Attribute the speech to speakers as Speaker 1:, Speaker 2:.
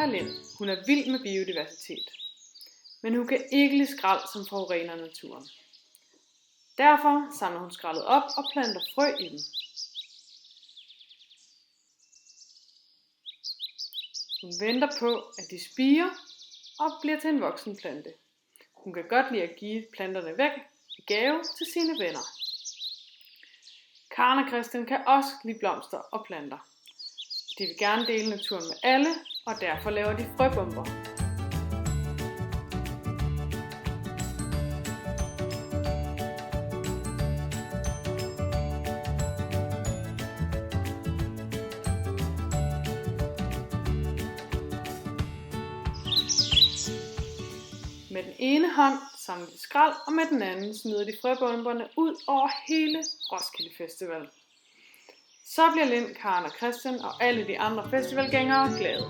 Speaker 1: er Lind. Hun er vild med biodiversitet. Men hun kan ikke lide skrald, som forurener naturen. Derfor samler hun skraldet op og planter frø i dem. Hun venter på, at de spirer og bliver til en voksen plante. Hun kan godt lide at give planterne væk i gave til sine venner. Karen og Christian kan også lide blomster og planter. De vil gerne dele naturen med alle, og derfor laver de frøbomber. Med den ene hånd samler de skrald, og med den anden smider de frøbomberne ud over hele Roskilde Festival. Så bliver Lind, Karen og Christian og alle de andre festivalgængere glade.